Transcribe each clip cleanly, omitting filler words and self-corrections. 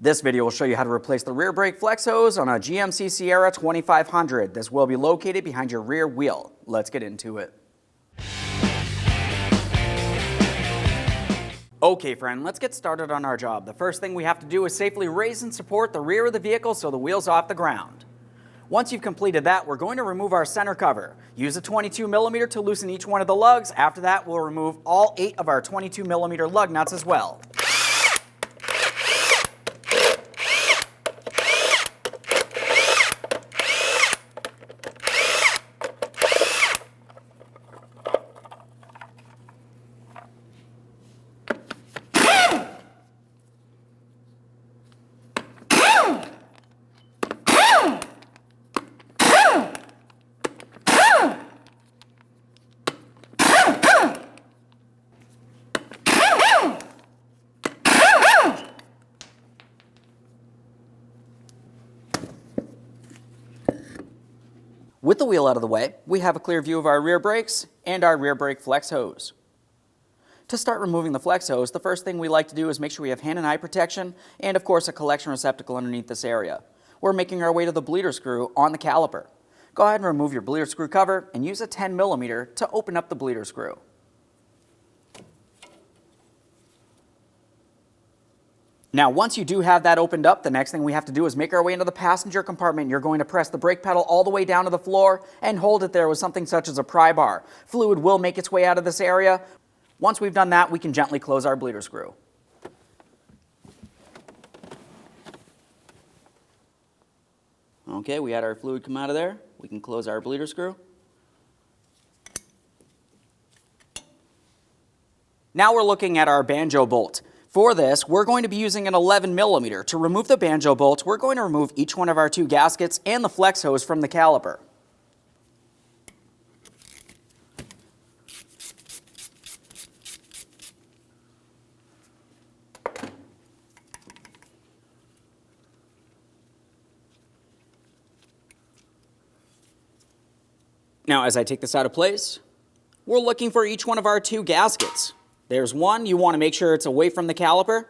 This video will show you how to replace the rear brake flex hose on a GMC Sierra 2500. This will be located behind your rear wheel. Let's get into it. Okay friend, let's get started on our job. The first thing we have to do is safely raise and support the rear of the vehicle so the wheel's off the ground. Once you've completed that, we're going to remove our center cover. Use a 22mm to loosen each one of the lugs. After that, we'll remove all 8 of our 22mm lug nuts as well. With the wheel out of the way, we have a clear view of our rear brakes and our rear brake flex hose. To start removing the flex hose, the first thing we like to do is make sure we have hand and eye protection and of course a collection receptacle underneath this area. We're making our way to the bleeder screw on the caliper. Go ahead and remove your bleeder screw cover and use a 10mm to open up the bleeder screw. Now, once you do have that opened up, the next thing we have to do is make our way into the passenger compartment. You're going to press the brake pedal all the way down to the floor and hold it there with something such as a pry bar. Fluid will make its way out of this area. Once we've done that, we can gently close our bleeder screw. Okay, we had our fluid come out of there. We can close our bleeder screw. Now we're looking at our banjo bolt. For this, we're going to be using an 11mm. To remove the banjo bolt, we're going to remove each one of our 2 gaskets and the flex hose from the caliper. Now, as I take this out of place, we're looking for each one of our 2 gaskets. There's one, you want to make sure it's away from the caliper.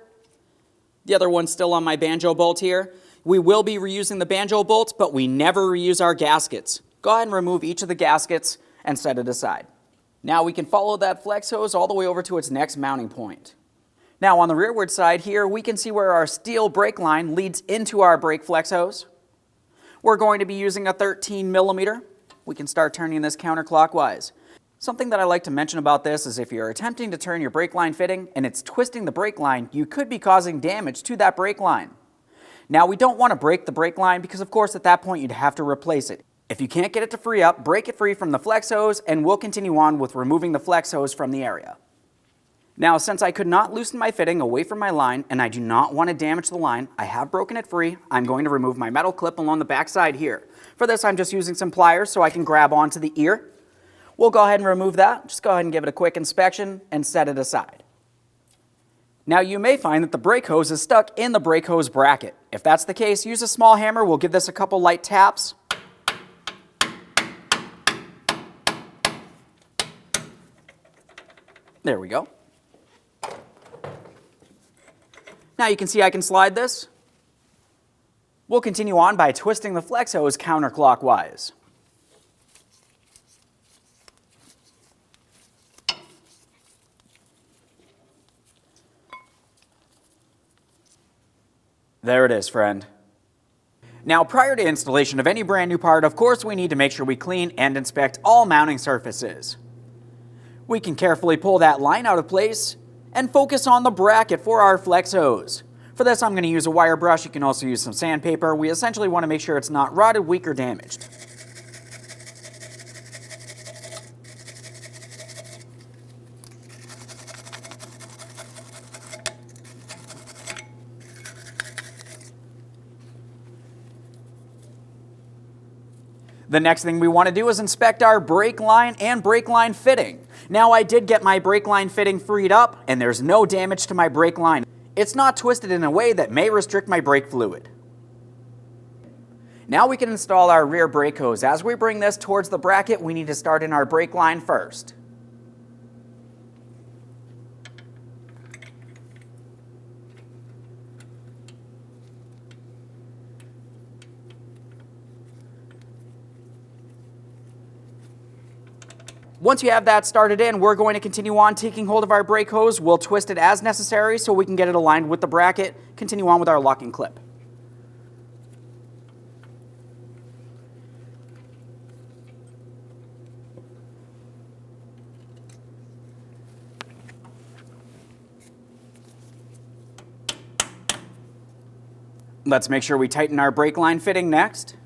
The other one's still on my banjo bolt here. We will be reusing the banjo bolts, but we never reuse our gaskets. Go ahead and remove each of the gaskets and set it aside. Now we can follow that flex hose all the way over to its next mounting point. Now on the rearward side here, we can see where our steel brake line leads into our brake flex hose. We're going to be using a 13mm. We can start turning this counterclockwise. Something that I like to mention about this is if you're attempting to turn your brake line fitting and it's twisting the brake line, you could be causing damage to that brake line. Now we don't want to break the brake line because of course at that point you'd have to replace it. If you can't get it to free up, break it free from the flex hose and we'll continue on with removing the flex hose from the area. Now since I could not loosen my fitting away from my line and I do not want to damage the line, I have broken it free. I'm going to remove my metal clip along the back side here. For this I'm just using some pliers so I can grab onto the ear. We'll go ahead and remove that. Just go ahead and give it a quick inspection and set it aside. Now you may find that the brake hose is stuck in the brake hose bracket. If that's the case, use a small hammer. We'll give this a couple light taps. There we go. Now you can see I can slide this. We'll continue on by twisting the flex hose counterclockwise. There it is, friend. Now, prior to installation of any brand new part, of course, we need to make sure we clean and inspect all mounting surfaces. We can carefully pull that line out of place and focus on the bracket for our flex hose. For this, I'm going to use a wire brush. You can also use some sandpaper. We essentially want to make sure it's not rotted, weak, or damaged. The next thing we want to do is inspect our brake line and brake line fitting. Now I did get my brake line fitting freed up and there's no damage to my brake line. It's not twisted in a way that may restrict my brake fluid. Now we can install our rear brake hose. As we bring this towards the bracket, we need to start in our brake line first. Once you have that started in, we're going to continue on taking hold of our brake hose. We'll twist it as necessary so we can get it aligned with the bracket. Continue on with our locking clip. Let's make sure we tighten our brake line fitting next.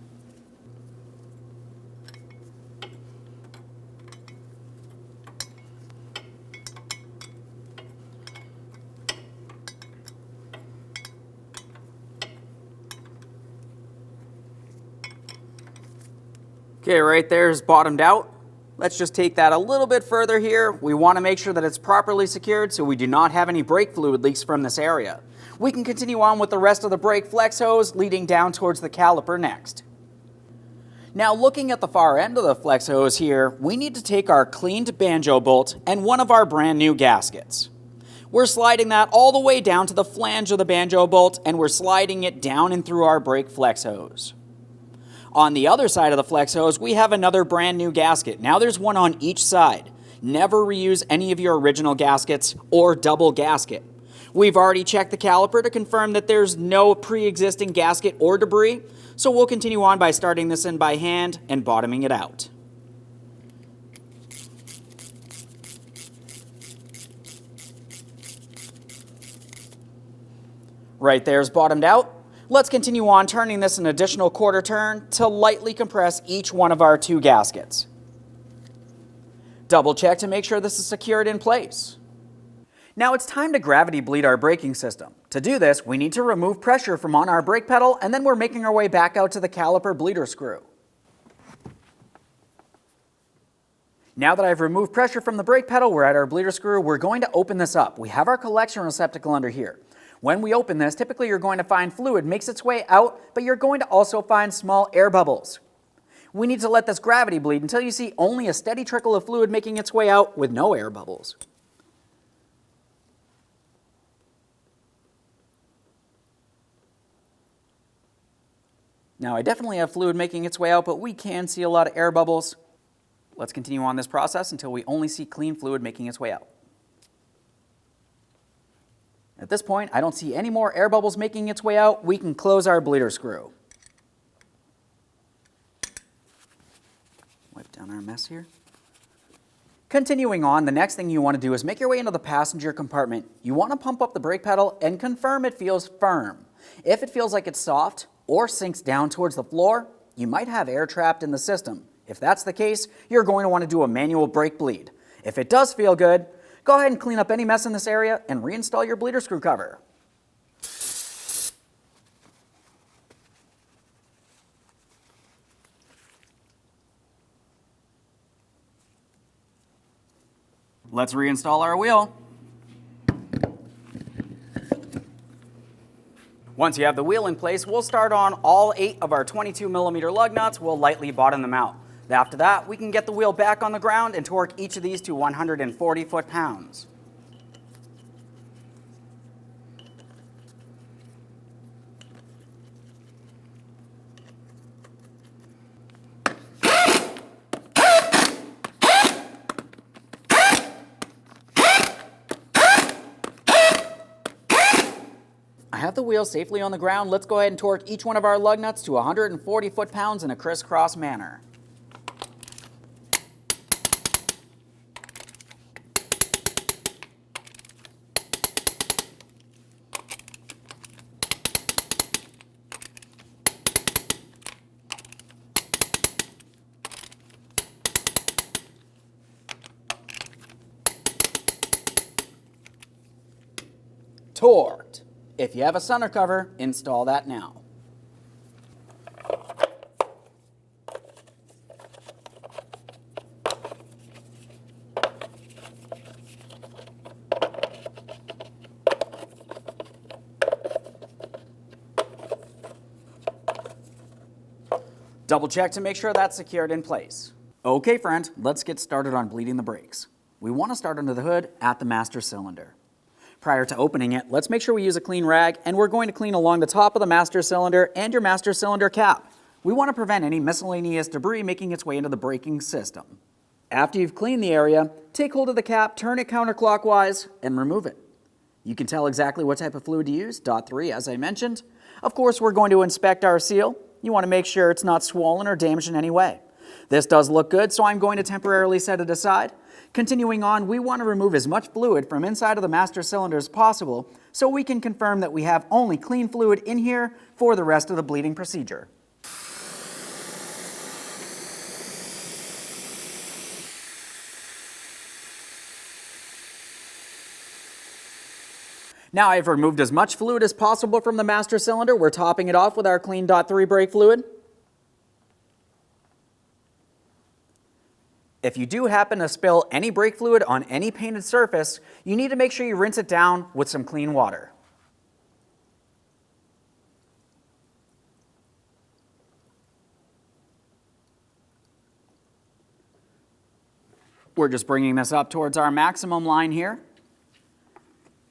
Okay, right there is bottomed out. Let's just take that a little bit further here. We want to make sure that it's properly secured so we do not have any brake fluid leaks from this area. We can continue on with the rest of the brake flex hose leading down towards the caliper next. Now looking at the far end of the flex hose here, we need to take our cleaned banjo bolt and one of our brand new gaskets. We're sliding that all the way down to the flange of the banjo bolt and we're sliding it down and through our brake flex hose. On the other side of the flex hose, we have another brand new gasket. Now there's one on each side. Never reuse any of your original gaskets or double gasket. We've already checked the caliper to confirm that there's no pre-existing gasket or debris, so we'll continue on by starting this in by hand and bottoming it out. Right there's bottomed out. Let's continue on turning this an additional quarter turn to lightly compress each one of our two gaskets. Double check to make sure this is secured in place. Now it's time to gravity bleed our braking system. To do this, we need to remove pressure from on our brake pedal and then we're making our way back out to the caliper bleeder screw. Now that I've removed pressure from the brake pedal, we're at our bleeder screw, we're going to open this up. We have our collection receptacle under here. When we open this, typically you're going to find fluid makes its way out, but you're going to also find small air bubbles. We need to let this gravity bleed until you see only a steady trickle of fluid making its way out with no air bubbles. Now I definitely have fluid making its way out, but we can see a lot of air bubbles. Let's continue on this process until we only see clean fluid making its way out. At this point, I don't see any more air bubbles making its way out. We can close our bleeder screw. Wipe down our mess here. Continuing on, the next thing you want to do is make your way into the passenger compartment. You want to pump up the brake pedal and confirm it feels firm. If it feels like it's soft or sinks down towards the floor, you might have air trapped in the system. If that's the case, you're going to want to do a manual brake bleed. If it does feel good, go ahead and clean up any mess in this area and reinstall your bleeder screw cover. Let's reinstall our wheel. Once you have the wheel in place, we'll start on all 8 of our 22mm lug nuts. We'll lightly bottom them out. After that, we can get the wheel back on the ground and torque each of these to 140 foot-pounds. I have the wheel safely on the ground. Let's go ahead and torque each one of our lug nuts to 140 foot-pounds in a crisscross manner. Torqued. If you have a center cover, install that now. Double check to make sure that's secured in place. Okay friend, let's get started on bleeding the brakes. We want to start under the hood at the master cylinder. Prior to opening it, let's make sure we use a clean rag, and we're going to clean along the top of the master cylinder and your master cylinder cap. We want to prevent any miscellaneous debris making its way into the braking system. After you've cleaned the area, take hold of the cap, turn it counterclockwise, and remove it. You can tell exactly what type of fluid to use, .3 as I mentioned. Of course, we're going to inspect our seal. You want to make sure it's not swollen or damaged in any way. This does look good, so I'm going to temporarily set it aside. Continuing on, we want to remove as much fluid from inside of the master cylinder as possible so we can confirm that we have only clean fluid in here for the rest of the bleeding procedure. Now I've removed as much fluid as possible from the master cylinder. We're topping it off with our clean .3 brake fluid. If you do happen to spill any brake fluid on any painted surface, you need to make sure you rinse it down with some clean water. We're just bringing this up towards our maximum line here.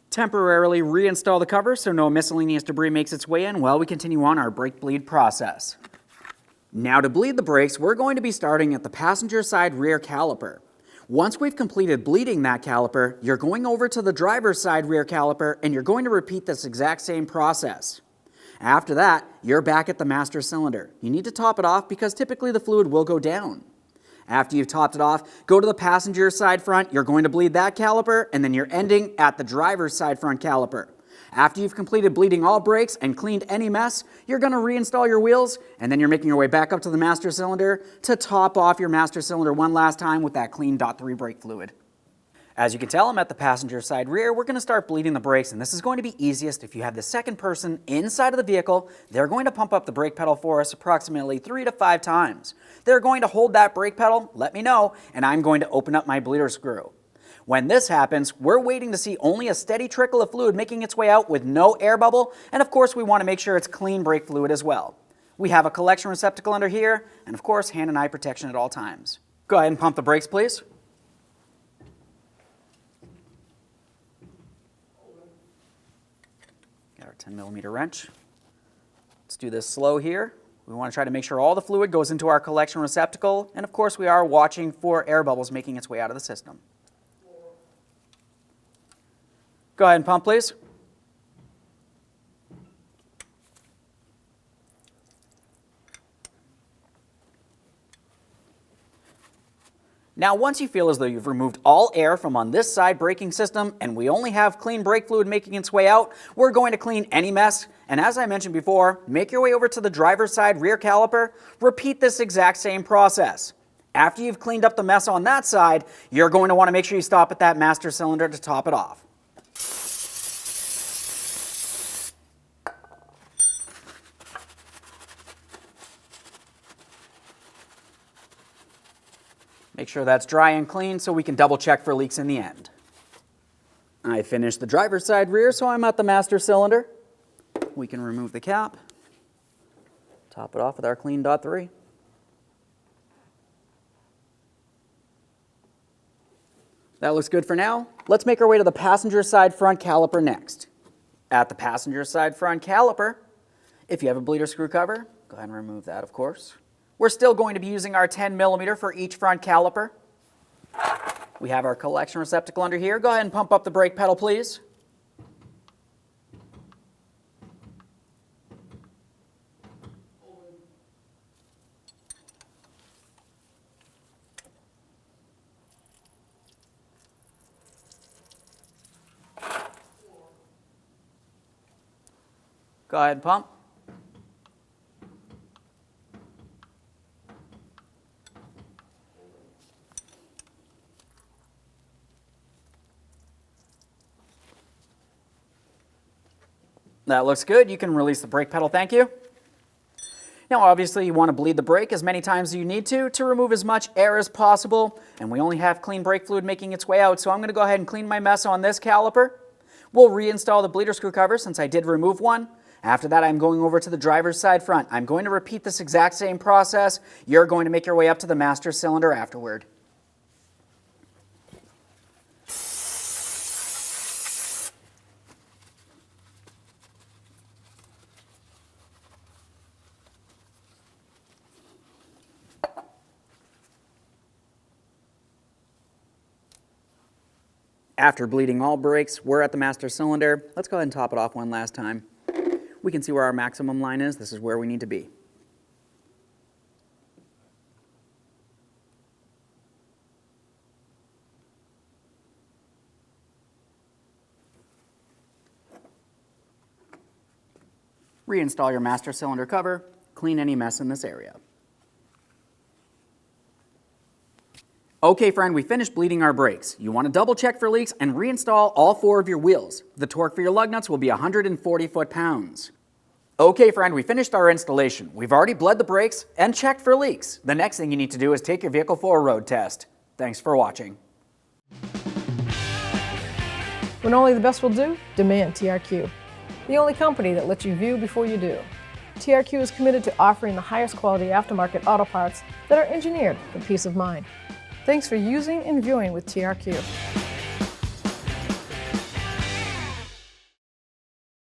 Temporarily reinstall the cover so no miscellaneous debris makes its way in while we continue on our brake bleed process. Now to bleed the brakes, we're going to be starting at the passenger side rear caliper. Once we've completed bleeding that caliper, you're going over to the driver's side rear caliper and you're going to repeat this exact same process. After that, you're back at the master cylinder. You need to top it off because typically the fluid will go down. After you've topped it off, go to the passenger side front, you're going to bleed that caliper, and then you're ending at the driver's side front caliper. After you've completed bleeding all brakes and cleaned any mess, you're going to reinstall your wheels, and then you're making your way back up to the master cylinder to top off your master cylinder one last time with that clean .3 brake fluid. As you can tell, I'm at the passenger side rear. We're going to start bleeding the brakes, and this is going to be easiest if you have the second person inside of the vehicle. They're going to pump up the brake pedal for us approximately 3 to 5 times. They're going to hold that brake pedal, let me know, and I'm going to open up my bleeder screw. When this happens, we're waiting to see only a steady trickle of fluid making its way out with no air bubble, and of course we want to make sure it's clean brake fluid as well. We have a collection receptacle under here, and of course hand and eye protection at all times. Go ahead and pump the brakes, please. Got our 10mm wrench. Let's do this slow here. We want to try to make sure all the fluid goes into our collection receptacle, and of course we are watching for air bubbles making its way out of the system. Go ahead and pump, please. Now, once you feel as though you've removed all air from on this side braking system and we only have clean brake fluid making its way out, we're going to clean any mess. And as I mentioned before, make your way over to the driver's side rear caliper. Repeat this exact same process. After you've cleaned up the mess on that side, you're going to want to make sure you stop at that master cylinder to top it off. Make sure that's dry and clean so we can double check for leaks in the end. I finished the driver's side rear, so I'm at the master cylinder. We can remove the cap, top it off with our clean .3. That looks good for now. Let's make our way to the passenger side front caliper next. At the passenger side front caliper, if you have a bleeder screw cover, go ahead and remove that, of course. We're still going to be using our 10mm for each front caliper. We have our collection receptacle under here. Go ahead and pump up the brake pedal, please. Go ahead and pump. That looks good. You can release the brake pedal, thank you. Now obviously you want to bleed the brake as many times as you need to remove as much air as possible, and we only have clean brake fluid making its way out, so I'm going to go ahead and clean my mess on this caliper. We'll reinstall the bleeder screw cover since I did remove one. After that, I'm going over to the driver's side front. I'm going to repeat this exact same process. You're going to make your way up to the master cylinder afterward. After bleeding all brakes, we're at the master cylinder. Let's go ahead and top it off one last time. We can see where our maximum line is. This is where we need to be. Reinstall your master cylinder cover. Clean any mess in this area. Okay, friend, we finished bleeding our brakes. You want to double check for leaks and reinstall all 4 of your wheels. The torque for your lug nuts will be 140 foot-pounds. Okay, friend, we finished our installation. We've already bled the brakes and checked for leaks. The next thing you need to do is take your vehicle for a road test. Thanks for watching. When only the best will do, demand TRQ. The only company that lets you view before you do. TRQ is committed to offering the highest quality aftermarket auto parts that are engineered for peace of mind. Thanks for using and viewing with TRQ.